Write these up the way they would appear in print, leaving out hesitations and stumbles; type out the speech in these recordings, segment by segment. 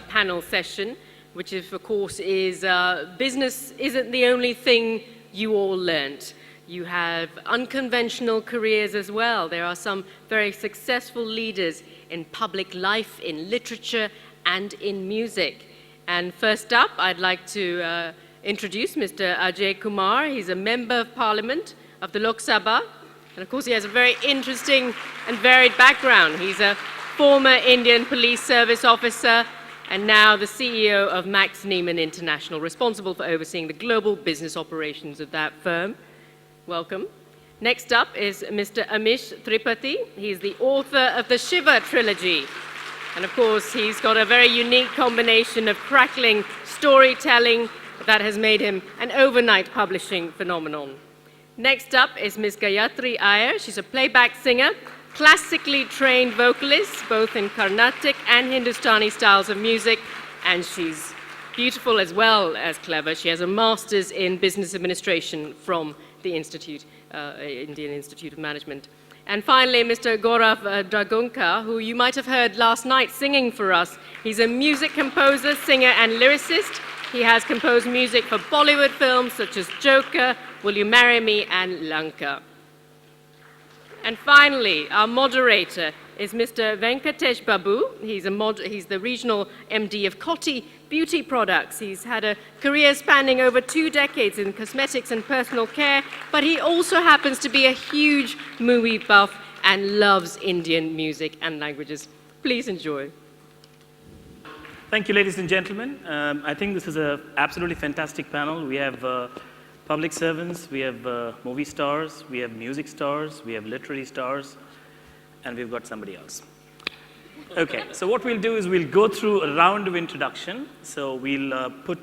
panel session, which of course is business isn't the only thing you all learnt. You have unconventional careers as well. There are some very successful leaders in public life, in literature, and in music. And first up, I'd like to introduce Mr. Ajoy Kumar. He's a Member of Parliament of the Lok Sabha. And of course, he has a very interesting and varied background. He's a former Indian Police Service officer and now the CEO of Max Neiman International, responsible for overseeing the global business operations of that firm. Welcome. Next up is Mr. Amish Tripathi. He's the author of the Shiva trilogy. And of course, he's got a very unique combination of crackling storytelling that has made him an overnight publishing phenomenon. Next up is Ms. Gayatri Iyer. She's a playback singer, classically trained vocalist, both in Carnatic and Hindustani styles of music, and she's beautiful as well as clever. She has a master's in business administration from the Indian Institute of Management. And finally, Mr. Gaurav Dagankar, who you might have heard last night singing for us. He's a music composer, singer, and lyricist. He has composed music for Bollywood films such as Joker, Will You Marry Me, and Lanka. And finally, our moderator is Mr. Venkatesh Babu. He's the regional MD of Coty Beauty Products. He's had a career spanning over 2 decades in cosmetics and personal care, but he also happens to be a huge movie buff and loves Indian music and languages. Please enjoy. Thank you, ladies and gentlemen. I think this is an absolutely fantastic panel. We have public servants, we have movie stars, we have music stars, we have literary stars, and we've got somebody else. Okay, so what we'll do is we'll go through a round of introduction. So we'll put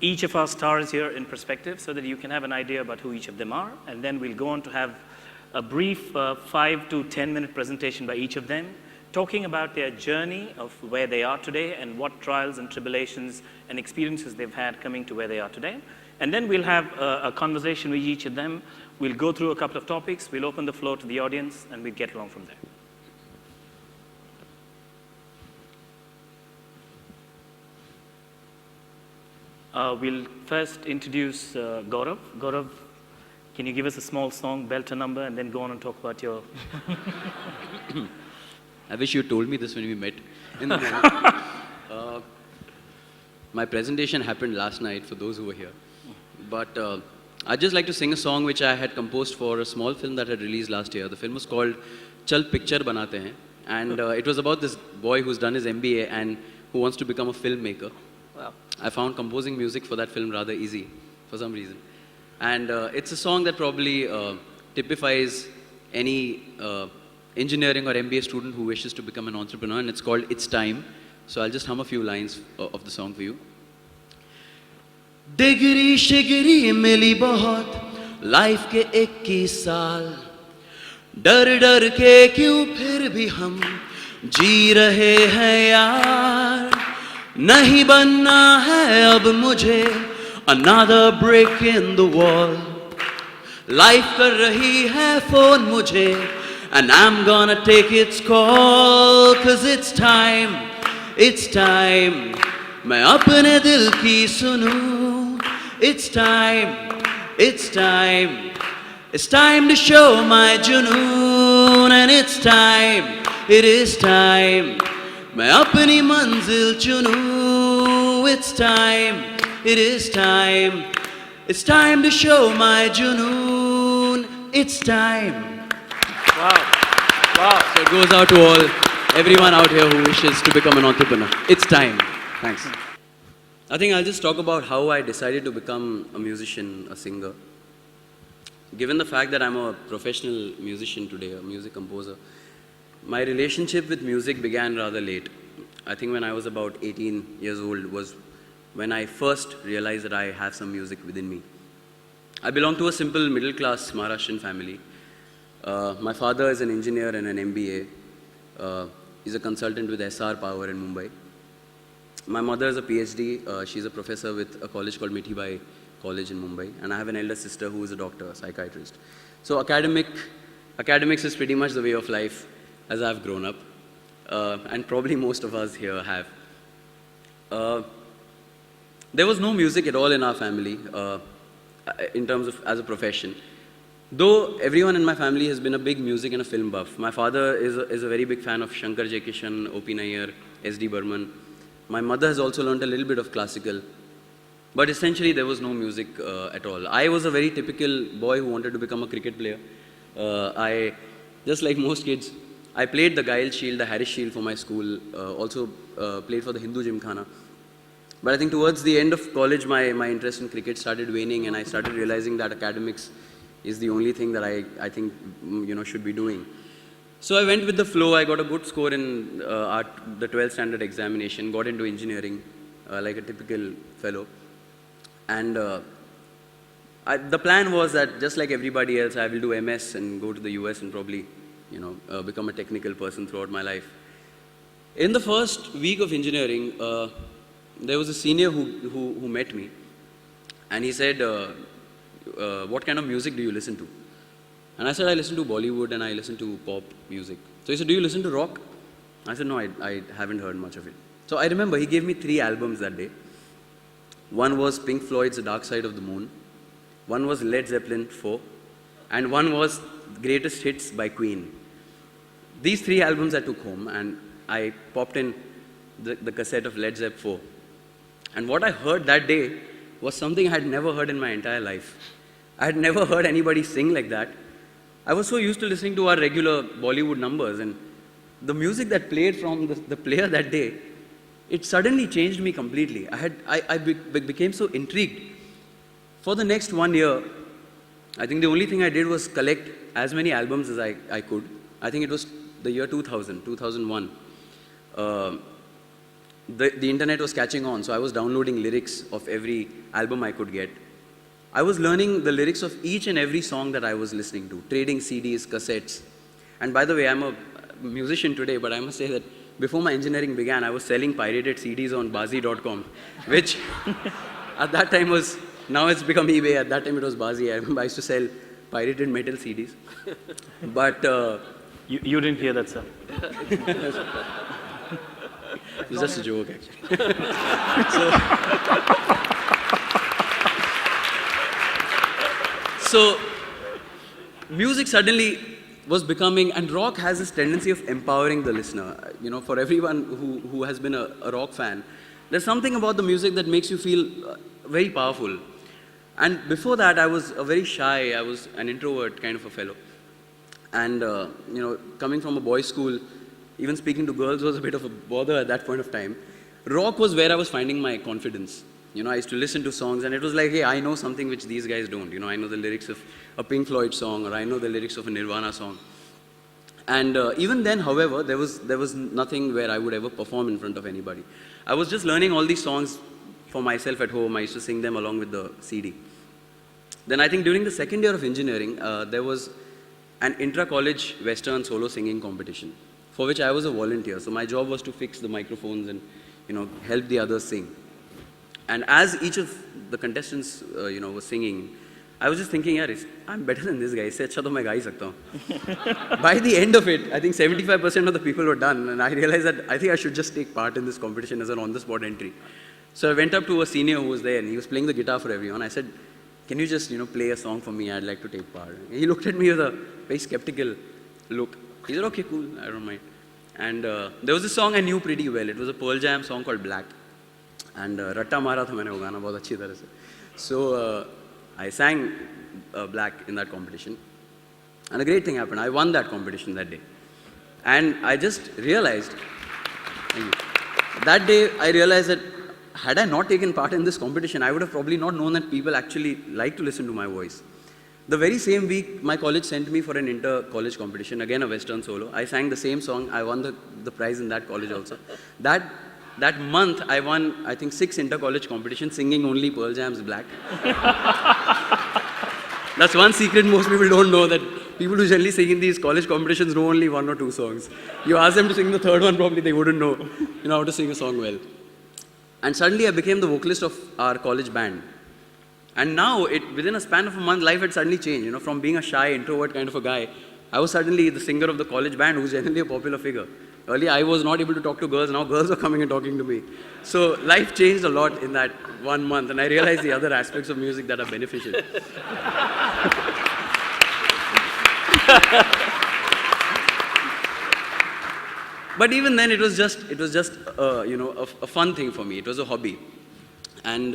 each of our stars here in perspective so that you can have an idea about who each of them are. And then we'll go on to have a brief 5 to 10-minute presentation by each of them, talking about their journey of where they are today and what trials and tribulations and experiences they've had coming to where they are today. And then we'll have a conversation with each of them. We'll go through a couple of topics. We'll open the floor to the audience, and we'll get along from there. We'll first introduce Gaurav. Gaurav, can you give us a small song, belt a number, and then go on and talk about your... I wish you told me this when we met in the morning. My presentation happened last night, for those who were here. But I'd just like to sing a song which I had composed for a small film that had released last year. The film was called Chal Picture Banate Hain. And it was about this boy who's done his MBA and who wants to become a filmmaker. Wow. I found composing music for that film rather easy, for some reason. And it's a song that probably typifies any engineering or MBA student who wishes to become an entrepreneur, and it's called It's Time. So I'll just hum a few lines of the song for you. Degree शिगरी मिली बहुत life के 21 साल डर डर के क्यों फिर भी हम जी रहे हैं यार नहीं बनना है अब मुझे another brick in the wall life कर रही है फोन मुझे and I'm gonna take its call cause it's time मैं अपने दिल की सुनूं It's time to show my junoon and it is time मैं अपनी मंजिल चुनूं it's time to show my junoon it's time wow so it goes out to everyone out here who wishes to become an entrepreneur. It's time. Thanks. I think I'll just talk about how I decided to become a musician, a singer. Given the fact that I'm a professional musician today, a music composer, my relationship with music began rather late. I think when I was about 18 years old was when I first realized that I have some music within me. I belong to a simple middle-class Maharashtrian family. My father is an engineer and an MBA. He's a consultant with SR Power in Mumbai. My mother is a PhD. She's a professor with a college called Mithibai College in Mumbai. And I have an elder sister who is a doctor, a psychiatrist. So academics is pretty much the way of life as I've grown up. And probably most of us here have. Uh, there was no music at all in our family in terms of as a profession. Though everyone in my family has been a big music and a film buff. My father is a very big fan of Shankar J. Kishan, O.P. Iyer, S.D. Burman. My mother has also learned a little bit of classical. But essentially, there was no music at all. I was a very typical boy who wanted to become a cricket player. Just like most kids, I played the Gail Shield, the Harris Shield for my school, also played for the Hindu Gymkhana. But I think towards the end of college, my interest in cricket started waning, and I started realizing that academics is the only thing that I think should be doing. So I went with the flow. I got a good score in the 12th standard examination, got into engineering like a typical fellow. And the plan was that just like everybody else, I will do MS and go to the US and probably become a technical person throughout my life. In the first week of engineering, there was a senior who met me, and he said, what kind of music do you listen to? And I said, I listen to Bollywood and I listen to pop music. So he said, do you listen to rock? I said, no, I haven't heard much of it. So I remember he gave me 3 albums that day. One was Pink Floyd's The Dark Side of the Moon, one was Led Zeppelin 4, and one was Greatest Hits by Queen. These 3 albums I took home, and I popped in the cassette of Led Zepp 4. And what I heard that day was something I had never heard in my entire life. I had never heard anybody sing like that. I was so used to listening to our regular Bollywood numbers, and the music that played from the player that day, it suddenly changed me completely. I became so intrigued. For the next 1 year, I think the only thing I did was collect as many albums as I could. I think it was the year 2000, 2001. The internet was catching on, so I was downloading lyrics of every album I could get. I was learning the lyrics of each and every song that I was listening to, trading CDs, cassettes. And by the way, I'm a musician today, but I must say that before my engineering began, I was selling pirated CDs on Bazi.com, which at that time was, now it's become eBay, at that time it was Bazi. I remember I used to sell pirated metal CDs. But you didn't hear that, sir. It was just a joke, actually. So, music suddenly was becoming, and rock has this tendency of empowering the listener. For everyone who has been a rock fan, there's something about the music that makes you feel very powerful. And before that, I was very shy, I was an introvert kind of a fellow. And, coming from a boys' school, even speaking to girls was a bit of a bother at that point of time. Rock was where I was finding my confidence. I used to listen to songs, and it was like, hey, I know something which these guys don't. I know the lyrics of a Pink Floyd song, or I know the lyrics of a Nirvana song. And even then, however, there was nothing where I would ever perform in front of anybody. I was just learning all these songs for myself at home. I used to sing them along with the CD. Then I think during the second year of engineering, there was an intra-college Western solo singing competition, for which I was a volunteer. So my job was to fix the microphones and help the others sing. And as each of the contestants, was singing, I was just thinking, yaar, I'm better than this guy. Isse acha to main ga hi sakta hu. By the end of it, I think 75% of the people were done, and I realized that I think I should just take part in this competition as an on-the-spot entry. So I went up to a senior who was there, and he was playing the guitar for everyone. I said, can you just, play a song for me? I'd like to take part. He looked at me with a very skeptical look. He said, okay, cool, I don't mind. And there was a song I knew pretty well. It was a Pearl Jam song called Black. And ratta mara tha maine wo gana bahut achhi tarah se. So I sang Black in that competition. And a great thing happened. I won that competition that day. And I just realized, that day I realized that had I not taken part in this competition, I would have probably not known that people actually like to listen to my voice. The very same week, my college sent me for an inter-college competition, again a Western solo. I sang the same song. I won the prize in that college also. That month, I won, I think, 6 inter-college competitions singing only Pearl Jam's Black. That's one secret most people don't know, that people who generally sing in these college competitions know only 1 or 2 songs. You ask them to sing the third one, probably they wouldn't know, how to sing a song well. And suddenly I became the vocalist of our college band. And now, within a span of a month, life had suddenly changed. From being a shy, introvert kind of a guy, I was suddenly the singer of the college band, who's generally a popular figure. Earlier, I was not able to talk to girls. Now girls are coming and talking to me. So life changed a lot in that 1 month. And I realized the other aspects of music that are beneficial. But even then, it was just a fun thing for me. It was a hobby. And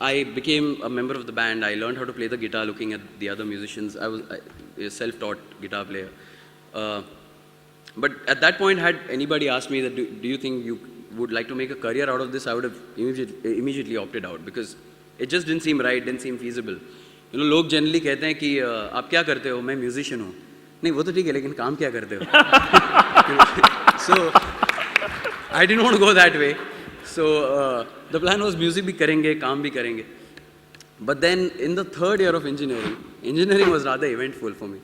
I became a member of the band. I learned how to play the guitar looking at the other musicians. I was a self-taught guitar player. But at that point, had anybody asked me that, do you think you would like to make a career out of this, I would have immediately opted out because it just didn't seem right, didn't seem feasible. You know, लोग generally कहते हैं कि आप क्या करते हो? मैं musician हूँ. नहीं, वो तो ठीक है, लेकिन काम क्या करते हो? So I didn't want to go that way. So the plan was music भी करेंगे, काम भी करेंगे. But then in the third year of engineering was rather eventful for me.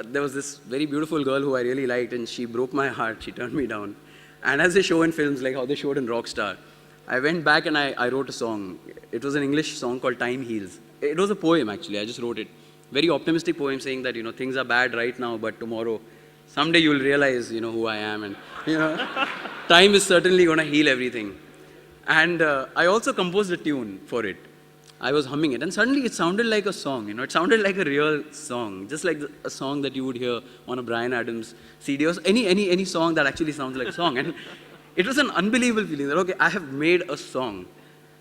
There was this very beautiful girl who I really liked, and she broke my heart. She turned me down. And as they show in films, like how they showed in Rockstar, I went back and I wrote a song. It was an English song called Time Heals. It was a poem, actually. I just wrote it. Very optimistic poem saying that, things are bad right now, but tomorrow, someday you'll realize, who I am. And, time is certainly going to heal everything. And I also composed a tune for it. I was humming it, and suddenly it sounded like a song, it sounded like a real song, just like a song that you would hear on a Bryan Adams CD or any song that actually sounds like a song. And it was an unbelievable feeling that, okay, I have made a song.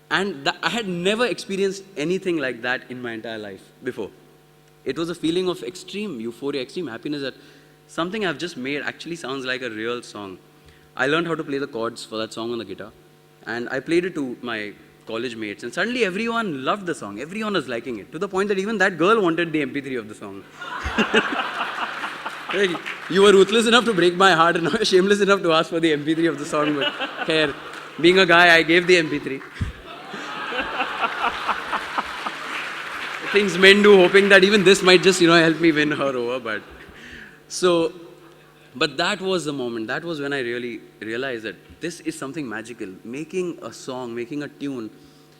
And I had never experienced anything like that in my entire life before. It was a feeling of extreme euphoria, extreme happiness that something I've just made actually sounds like a real song. I learned how to play the chords for that song on the guitar, and I played it to my college mates, and suddenly everyone loved the song. Everyone was liking it, to the point that even that girl wanted the MP3 of the song. Hey, you were ruthless enough to break my heart, and now you're shameless enough to ask for the MP3 of the song, but here, being a guy, I gave the MP3. Things men do, hoping that even this might just, help me win her over, but that was the moment. That was when I really realized that this is something magical. Making a song, making a tune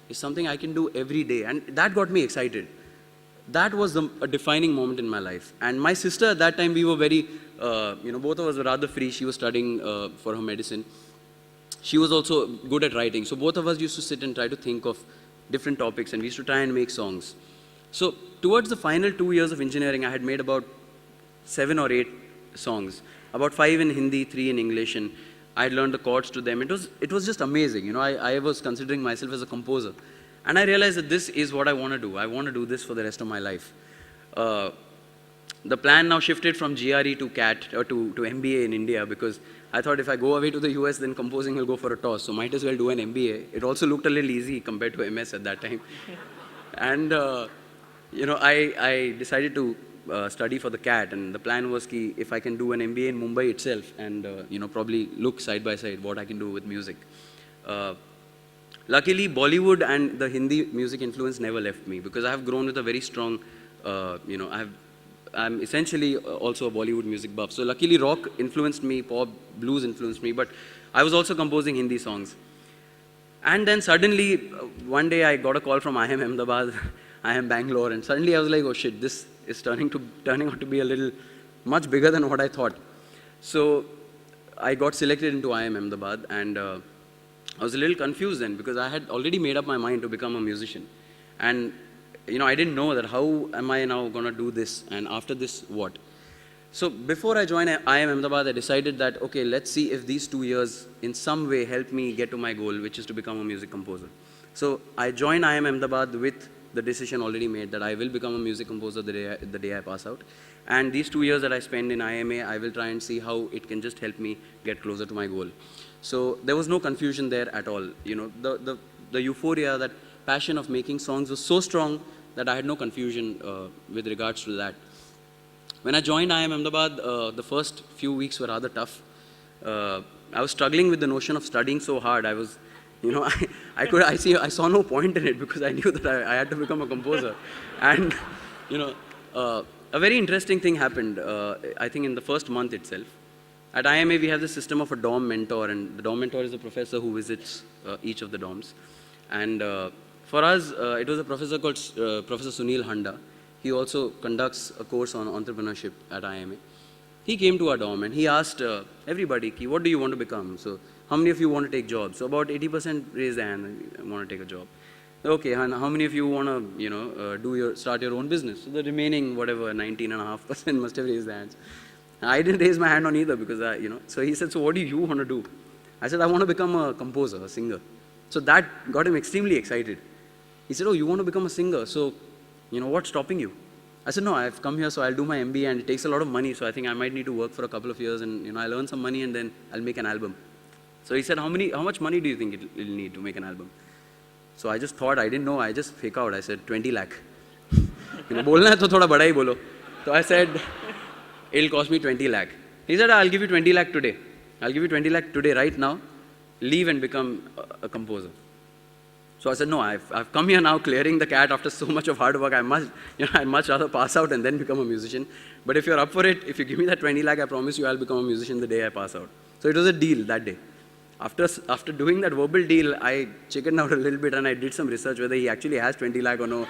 is something I can do every day. And that got me excited. That was a defining moment in my life. And my sister, at that time, we were very, both of us were rather free. She was studying for her medicine. She was also good at writing. So both of us used to sit and try to think of different topics, and we used to try and make songs. So towards the final 2 years of engineering, I had made about 7 or 8 songs. About 5 in Hindi, 3 in English, and I had learned the chords to them. It was just amazing. I was considering myself as a composer. And I realized that this is what I want to do. I want to do this for the rest of my life. The plan now shifted from GRE to CAT, or to MBA in India, because I thought if I go away to the US, then composing will go for a toss. So might as well do an MBA. It also looked a little easy compared to MS at that time. And, I decided to study for the CAT, and the plan was ki if I can do an MBA in Mumbai itself and probably look side by side what I can do with music. Luckily, Bollywood and the Hindi music influence never left me, because I have grown with a very strong, I'm essentially also a Bollywood music buff. So luckily, rock influenced me, pop, blues influenced me, but I was also composing Hindi songs. And then suddenly, one day I got a call from IIM Ahmedabad, IIM Bangalore, and suddenly I was like, oh shit, this is turning out to be a little much bigger than what I thought. So I got selected into IIM Ahmedabad, and I was a little confused then, because I had already made up my mind to become a musician. And I didn't know that how am I now going to do this, and after this, what? So before I joined IIM Ahmedabad, I decided that, okay, let's see if these 2 years in some way help me get to my goal, which is to become a music composer. So I joined IIM Ahmedabad with the decision already made that I will become a music composer the day I pass out. And these 2 years that I spend in IMA, I will try and see how it can just help me get closer to my goal. So there was no confusion there at all. The euphoria, that passion of making songs was so strong that I had no confusion with regards to that. When I joined IIM Ahmedabad, the first few weeks were rather tough. I was struggling with the notion of studying so hard. I was, I saw no point in it, because I knew that I had to become a composer. And, a very interesting thing happened, I think in the first month itself. At IMA, we have the system of a dorm mentor, and the dorm mentor is a professor who visits each of the dorms. And for us, it was a professor called Professor Sunil Handa. He also conducts a course on entrepreneurship at IMA. He came to our dorm and he asked everybody, "Ki, what do you want to become? So how many of you want to take jobs?" So about 80% raised their hand, "I want to take a job." Okay, and how many of you want to, start your own business? So the remaining, whatever, 19.5% must have raised their hands. I didn't raise my hand on either because so he said, "So what do you want to do?" I said, "I want to become a composer, a singer." So that got him extremely excited. He said, "Oh, you want to become a singer? So, what's stopping you?" I said, "No, I've come here, so I'll do my MBA and it takes a lot of money, so I think I might need to work for a couple of years and, I'll earn some money and then I'll make an album." So he said, how much money do you think it'll need to make an album? So I just thought, I didn't know, I just fake out. I said, 20 lakh. Bolna hai to thoda bada hi bolo. So I said, it'll cost me 20 lakh. He said, I'll give you 20 lakh today. I'll give you 20 lakh today, right now. Leave and become a composer. So I said, no, I've come here now clearing the cat after so much of hard work. I'd much rather pass out and then become a musician. But if you're up for it, if you give me that 20 lakh, I promise you I'll become a musician the day I pass out. So it was a deal that day. After doing that verbal deal, I chickened out a little bit and I did some research whether he actually has 20 lakh or no.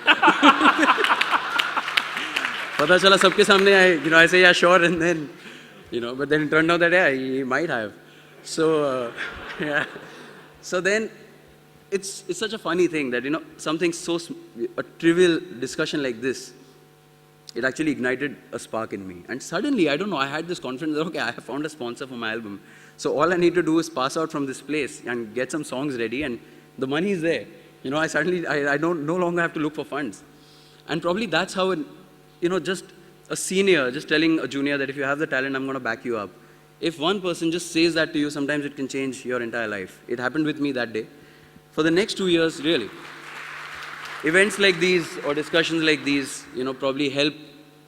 Pata chala sabke samne, I say, yeah, sure, and then, but then it turned out that, yeah, he might have. So, yeah. So then, it's such a funny thing that, something a trivial discussion like this, it actually ignited a spark in me. And suddenly, I don't know, I had this confidence that, okay, I have found a sponsor for my album. So all I need to do is pass out from this place and get some songs ready and the money is there. I don't no longer have to look for funds. And probably that's how, just a senior, just telling a junior that if you have the talent, I'm going to back you up. If one person just says that to you, sometimes it can change your entire life. It happened with me that day. For the next 2 years, really, events like these or discussions like these, probably help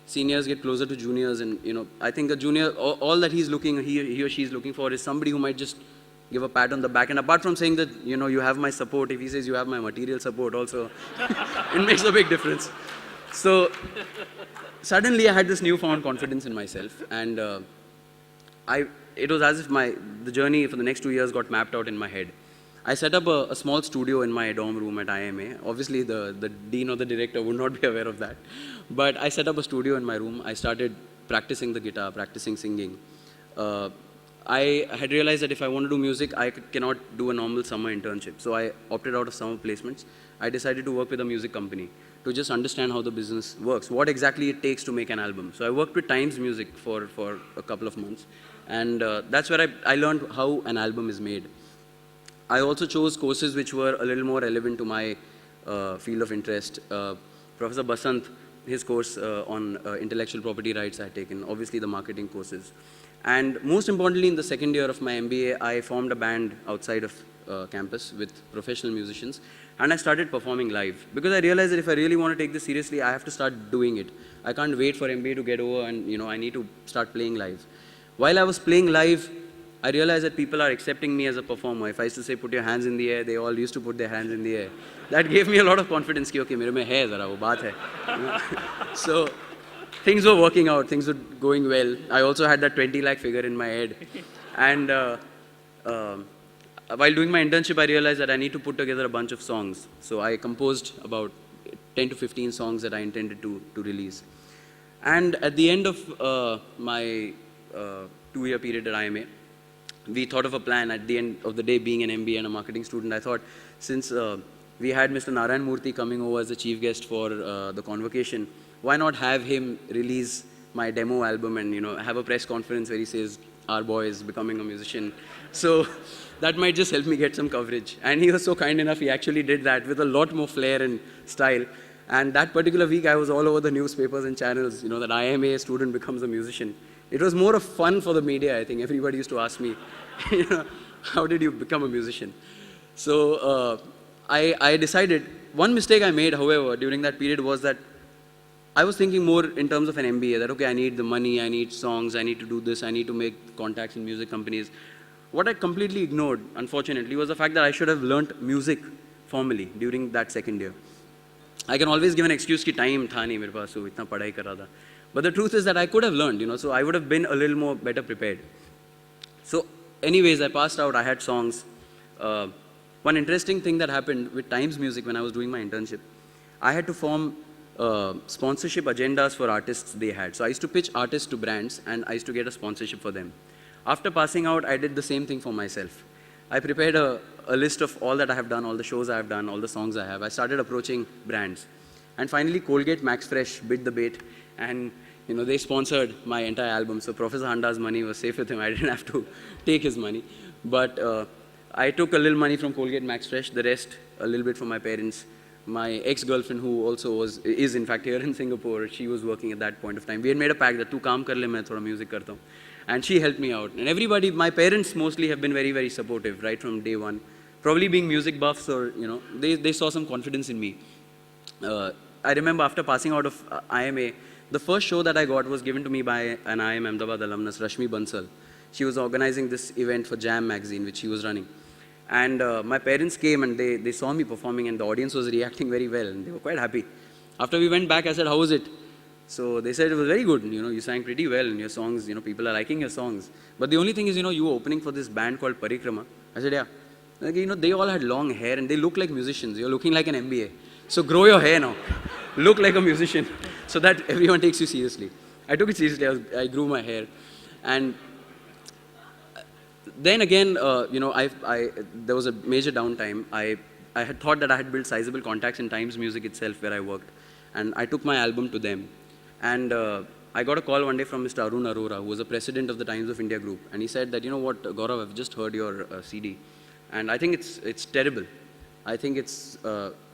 seniors get closer to juniors. And, I think a junior, all that he or she is looking for is somebody who might just give a pat on the back. And apart from saying that, you have my support, if he says you have my material support also, it makes a big difference. So suddenly I had this newfound confidence in myself. And it was as if the journey for the next 2 years got mapped out in my head. I set up a small studio in my dorm room at IIMA. Obviously, the dean or the director would not be aware of that. But I set up a studio in my room. I started practicing the guitar, practicing singing. I had realized that if I want to do music, I cannot do a normal summer internship. So I opted out of summer placements. I decided to work with a music company to just understand how the business works, what exactly it takes to make an album. So I worked with Times Music for a couple of months. And that's where I learned how an album is made. I also chose courses which were a little more relevant to my field of interest. Professor Basant, his course on intellectual property rights I had taken, obviously the marketing courses. And most importantly, in the second year of my MBA, I formed a band outside of campus with professional musicians, and I started performing live. Because I realized that if I really want to take this seriously, I have to start doing it. I can't wait for MBA to get over and, I need to start playing live. While I was playing live, I realized that people are accepting me as a performer. If I used to say, put your hands in the air, they all used to put their hands in the air. That gave me a lot of confidence, कि okay, मेरे में है ज़रा वो बात है. So things were working out, things were going well. I also had that 20 lakh figure in my head. And while doing my internship, I realized that I need to put together a bunch of songs. So I composed about 10 to 15 songs that I intended to release. And at the end of my 2-year period at IMA, we thought of a plan. At the end of the day, being an MBA and a marketing student, I thought, since we had Mr. Narayan Murthy coming over as the chief guest for the convocation, why not have him release my demo album and, have a press conference where he says, our boy is becoming a musician. So that might just help me get some coverage. And he was so kind enough, he actually did that with a lot more flair and style. And that particular week, I was all over the newspapers and channels, that IMA student becomes a musician. It was more of fun for the media, I think. Everybody used to ask me, how did you become a musician? So I decided, one mistake I made, however, during that period was that I was thinking more in terms of an MBA, that, okay, I need the money, I need songs, I need to do this, I need to make contacts in music companies. What I completely ignored, unfortunately, was the fact that I should have learnt music formally during that second year. I can always give an excuse कि time था नहीं मेरे पास, so इतना पढ़ाई कर रहा था. But the truth is that I could have learned, so I would have been a little more better prepared. So anyways, I passed out, I had songs. One interesting thing that happened with Times Music when I was doing my internship, I had to form sponsorship agendas for artists they had. So I used to pitch artists to brands and I used to get a sponsorship for them. After passing out, I did the same thing for myself. I prepared a list of all that I have done, all the shows I have done, all the songs I have. I started approaching brands. And finally, Colgate Max Fresh bit the bait, and they sponsored my entire album. So Professor Handa's money was safe with him. I didn't have to take his money. But I took a little money from Colgate Max Fresh, the rest a little bit from my parents. My ex-girlfriend, who also is in fact here in Singapore, she was working at that point of time. We had made a pact that tu kaam kar le, main thoda music karta hu. And she helped me out. And everybody, my parents mostly have been very, very supportive right from day one. Probably being music buffs, or they saw some confidence in me. I remember after passing out of IMA, the first show that I got was given to me by an IIM Ahmedabad alumnus, Rashmi Bansal. She was organizing this event for Jam magazine, which she was running. And my parents came and they saw me performing, and the audience was reacting very well, and they were quite happy. After we went back, I said, how was it? So they said it was very good. You sang pretty well in your songs. People are liking your songs. But the only thing is, you were opening for this band called Parikrama. I said, yeah. Like, they all had long hair and they look like musicians. You're looking like an MBA. So grow your hair now. Look like a musician so that everyone takes you seriously. I took it seriously. I grew my hair. And then again, there was a major downtime. I had thought that I had built sizable contacts in Times Music itself where I worked. And I took my album to them. And I got a call one day from Mr. Arun Arora, who was the president of the Times of India group. And he said that, Gaurav, I've just heard your CD. And I think it's terrible. I think it's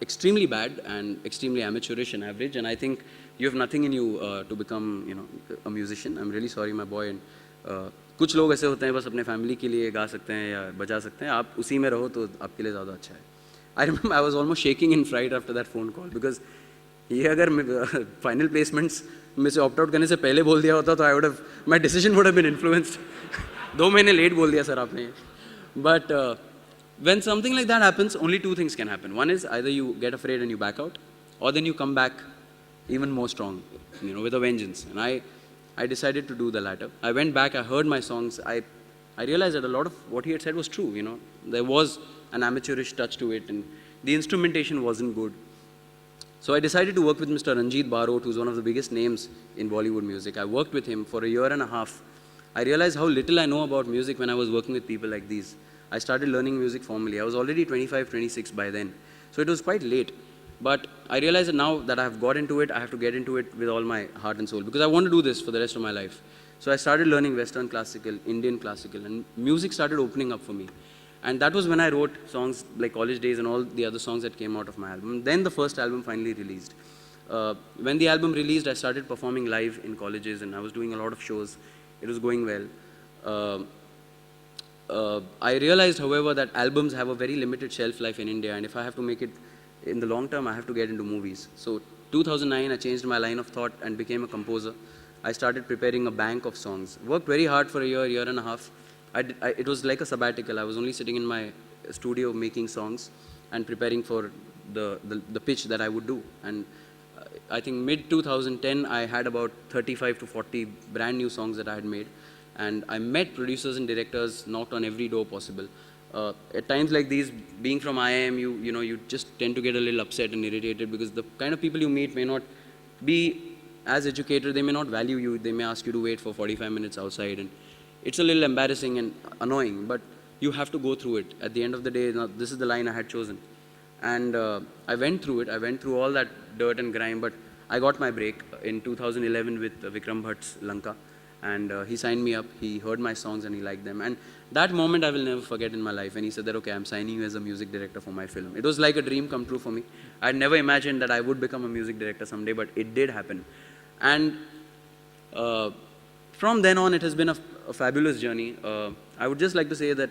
extremely bad and extremely amateurish and average. And I think you have nothing in you to become, a musician. I'm really sorry, my boy. And कुछ लोग ऐसे होते हैं बस अपने family के लिए गा सकते हैं या बजा सकते हैं. आप उसी में रहो तो आपके लिए ज़्यादा अच्छा है. I remember I was almost shaking in fright after that phone call because ये अगर फाइनल प्लेसमेंट्स में से ऑप्ट आउट करने से पहले बोल दिया होता तो my decision would have been influenced. 2 महीने लेट बोल दिया सर आपने. But when something like that happens, only 2 things can happen. One is either you get afraid and you back out, or then you come back even more strong, with a vengeance. And I decided to do the latter. I went back, I heard my songs. I realized that a lot of what he had said was true. There was an amateurish touch to it, and the instrumentation wasn't good. So I decided to work with Mr. Ranjit Barot, who's one of the biggest names in Bollywood music. I worked with him for a year and a half. I realized how little I know about music when I was working with people like these. I started learning music formally. I was already 25, 26 by then. So it was quite late. But I realized that now that I have got into it, I have to get into it with all my heart and soul because I want to do this for the rest of my life. So I started learning Western classical, Indian classical, and music started opening up for me. And that was when I wrote songs like College Days and all the other songs that came out of my album. Then the first album finally released. When the album released, I started performing live in colleges and I was doing a lot of shows. It was going well. I realized, however, that albums have a very limited shelf life in India, and if I have to make it in the long term, I have to get into movies. So 2009, I changed my line of thought and became a composer. I started preparing a bank of songs. Worked very hard for a year and a half. It was like a sabbatical. I was only sitting in my studio making songs and preparing for the pitch that I would do. And I think mid-2010, I had about 35 to 40 brand new songs that I had made. And I met producers and directors, knocked on every door possible. At times like these, being from IIM, you just tend to get a little upset and irritated because the kind of people you meet may not be as educated, they may not value you, they may ask you to wait for 45 minutes outside. And it's a little embarrassing and annoying, but you have to go through it. At the end of the day, this is the line I had chosen. And I went through it. I went through all that dirt and grime, but I got my break in 2011 with Vikram Bhatt's Lanka. And he signed me up, he heard my songs and he liked them. And that moment I will never forget in my life when he said that, okay, I'm signing you as a music director for my film. It was like a dream come true for me. I had never imagined that I would become a music director someday, but it did happen. And from then on, it has been a fabulous journey. I would just like to say that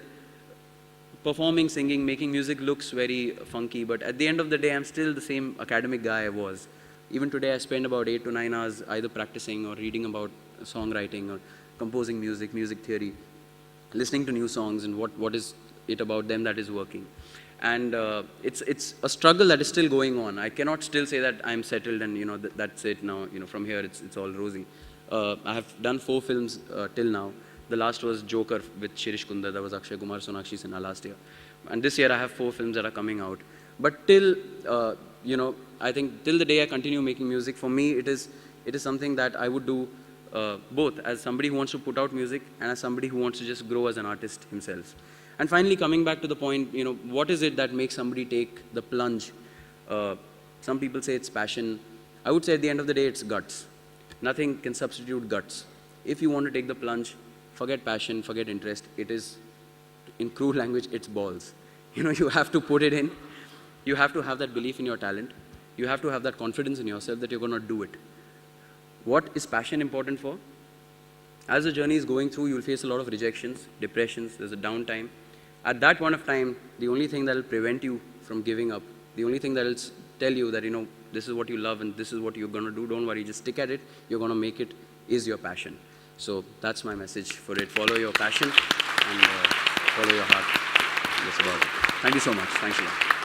performing, singing, making music looks very funky, but at the end of the day, I'm still the same academic guy I was. Even today, I spend about 8 to 9 hours either practicing or reading about songwriting or composing music, music theory, listening to new songs and what is it about them that is working. And it's a struggle that is still going on. I cannot still say that I'm settled and that's it now. From here it's all rosy. I have done 4 films till now. The last was Joker with Shirish Kundar. That was Akshay Kumar, Sonakshi Sinha last year. And this year I have 4 films that are coming out. But till, you know, I think till the day I continue making music, for me it is something that I would do both as somebody who wants to put out music and as somebody who wants to just grow as an artist himself. And finally, coming back to the point, you know, what is it that makes somebody take the plunge? Some people say it's passion. I would say at the end of the day, it's guts. Nothing can substitute guts. If you want to take the plunge, forget passion, forget interest. It is, in crude language, it's balls. You know, you have to put it in. You have to have that belief in your talent. You have to have that confidence in yourself that you're going to do it. What is passion important for? As the journey is going through, you'll face a lot of rejections, depressions, there's a downtime. At that point of time, the only thing that will prevent you from giving up, the only thing that will tell you that, you know, this is what you love and this is what you're going to do, don't worry, just stick at it, you're going to make it, is your passion. So that's my message for it. Follow your passion and follow your heart. That's about it. Thank you so much. Thanks a lot.